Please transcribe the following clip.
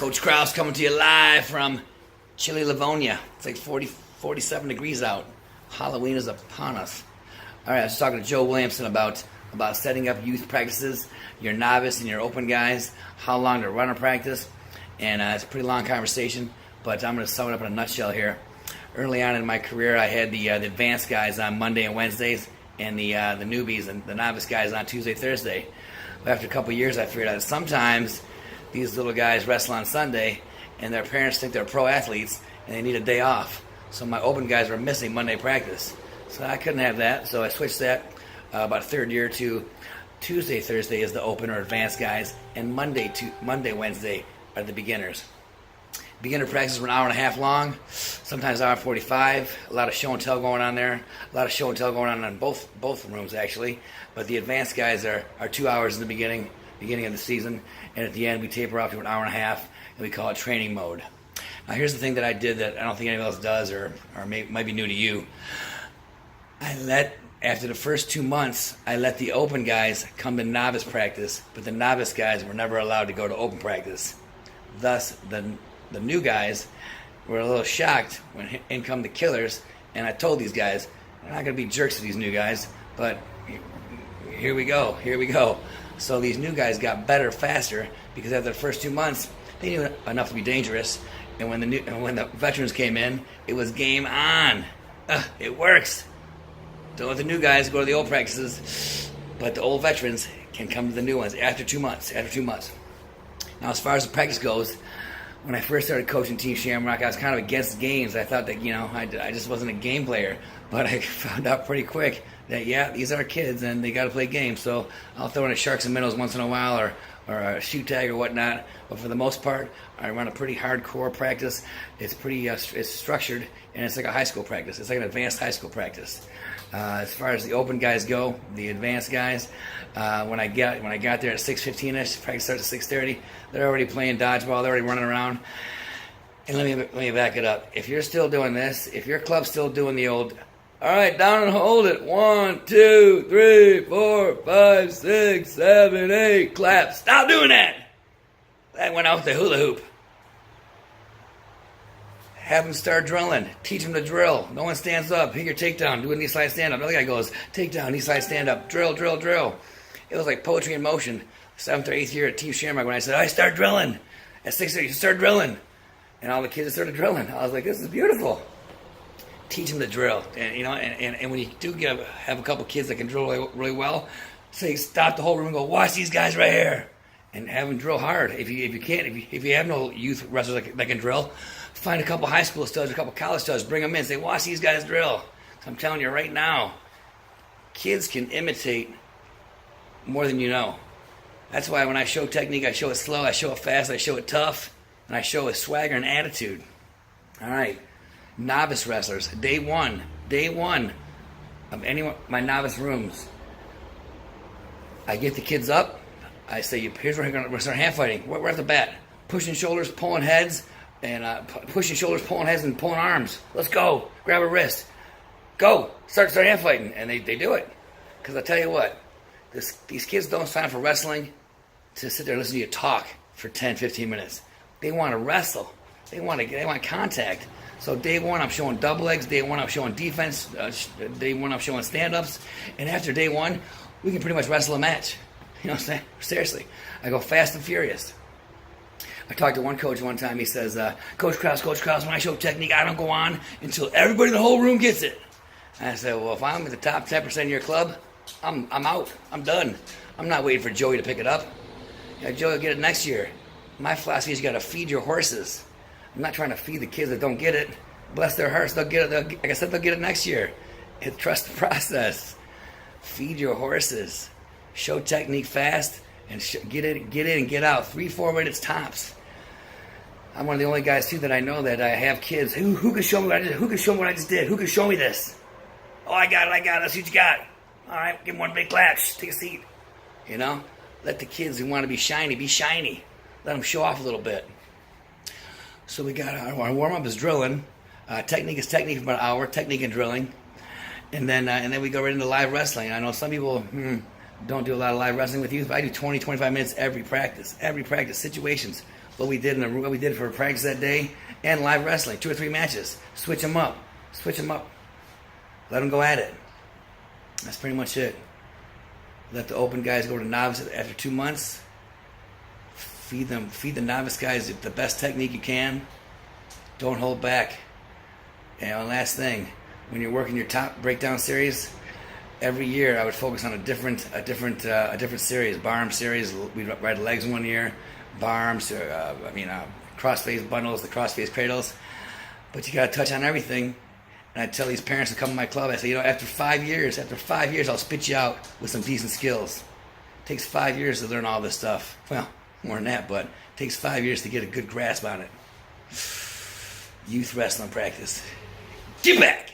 Coach Krause coming to you live from chilly Livonia. It's like 47 degrees out. Halloween is upon us. All right, I was talking to Joe Williamson about setting up youth practices, your novice and your open guys, how long to run a practice, and it's a pretty long conversation, but I'm going to sum it up in a nutshell here. Early on in my career, I had the advanced guys on Monday and Wednesdays, and the newbies and the novice guys on Tuesday, Thursday. But after a couple of years, I figured out that sometimes these little guys wrestle on Sunday, and their parents think they're pro athletes, and they need a day off. So my open guys were missing Monday practice. So I couldn't have that, so I switched that about a third year to Tuesday, Thursday is the open or advanced guys, and Monday, Wednesday are the beginners. Beginner practice were an hour and a half long, sometimes hour 45. A lot of show and tell going on there. A lot of show and tell going on in both rooms, actually. But the advanced guys are 2 hours in the beginning of the season, and at the end we taper off to an hour and a half, and we call it training mode. Now here's the thing that I did that I don't think anyone else does, or might be new to you. After the first 2 months, I let the open guys come to novice practice, but the novice guys were never allowed to go to open practice. Thus, the new guys were a little shocked when in come the killers, and I told these guys, they're not going to be jerks to these new guys, but here we go. So these new guys got better faster because after the first 2 months, they knew enough to be dangerous, and when the veterans came in, it was game on. It works. Don't let the new guys go to the old practices, but the old veterans can come to the new ones after 2 months. Now, as far as the practice goes, when I first started coaching Team Shamrock, I was kind of against games. I thought that, I just wasn't a game player. But I found out pretty quick that, these are kids and they got to play games. So I'll throw in a sharks and minnows once in a while or a shoot tag or whatnot. But for the most part, I run a pretty hardcore practice. It's pretty it's structured, and it's like a high school practice. It's like an advanced high school practice. As far as the open guys go, the advanced guys, when I got there at 6:15ish, practice starts at 6:30. They're already playing dodgeball. They're already running around. And let me back it up. If you're still doing this, if your club's still doing the old, all right, down and hold it. 1, 2, 3, 4, 5, 6, 7, 8, clap. Stop doing that. That went out with the hula hoop. Have them start drilling. Teach them to drill. No one stands up. Hit your takedown. Do a knee slide stand up. Another guy goes, takedown, knee slide stand up. Drill, drill, drill. It was like poetry in motion. 7th or 8th year at Team Shamrock when I said, all right, start drilling. At 6:30, you start drilling. And all the kids started drilling. I was like, this is beautiful. Teach them to drill. And when you do have a couple kids that can drill really well, say stop the whole room and go, watch these guys right here. And have them drill hard. If you have no youth wrestlers that can drill, find a couple high school studs, a couple college studs, bring them in, say, watch these guys drill. So I'm telling you right now, kids can imitate more than you know. That's why when I show technique, I show it slow, I show it fast, I show it tough, and I show it swagger and attitude. All right, novice wrestlers, day one of any my novice rooms, I get the kids up. I say, here's where we're going to start hand fighting. We're at the bat. Pushing shoulders, pulling heads, and pushing shoulders, pulling heads, and pulling arms. Let's go. Grab a wrist. Go. Start hand fighting. And they do it. Because I tell you what, these kids don't sign up for wrestling to sit there and listen to you talk for 10, 15 minutes. They want to wrestle. They want contact. So day one, I'm showing double legs. Day one, I'm showing defense. Day one, I'm showing stand-ups. And after day one, we can pretty much wrestle a match. You know what I'm saying? Seriously. I go fast and furious. I talked to one coach one time. He says, Coach Krause, when I show technique, I don't go on until everybody in the whole room gets it. And I said, well, if I'm in the top 10% of your club, I'm out. I'm done. I'm not waiting for Joey to pick it up. Joey will get it next year. My philosophy is you got to feed your horses. I'm not trying to feed the kids that don't get it. Bless their hearts. They'll get it. Like I said, they'll get it next year. Trust the process. Feed your horses. Show technique fast and get in and get out. 3-4 minutes tops. I'm one of the only guys too that I know that I have kids. Who can show me what I did? Who can show me what I just did? Who can show me this? Oh, I got it. Let's see what you got. All right, give them one big clap. Take a seat. Let the kids who want to be shiny. Let them show off a little bit. So we got our warm up is drilling. Technique is technique for about an hour. Technique and drilling, and then we go right into live wrestling. I know some people don't do a lot of live wrestling with youth, but I do 20, 25 minutes every practice situations. what we did for practice that day, and live wrestling, 2 or 3 matches. Switch them up. Let them go at it. That's pretty much it. Let the open guys go to novice after 2 months. Feed the novice guys the best technique you can. Don't hold back. And last thing, when you're working your top breakdown series, every year I would focus on a different series. Barm series. We'd ride legs 1 year. Barms, cross-face bundles, the cross-face cradles. But you got to touch on everything. And I tell these parents to come to my club, I say, after 5 years, I'll spit you out with some decent skills. It takes 5 years to learn all this stuff. Well, more than that, but it takes 5 years to get a good grasp on it. Youth wrestling practice. Get back!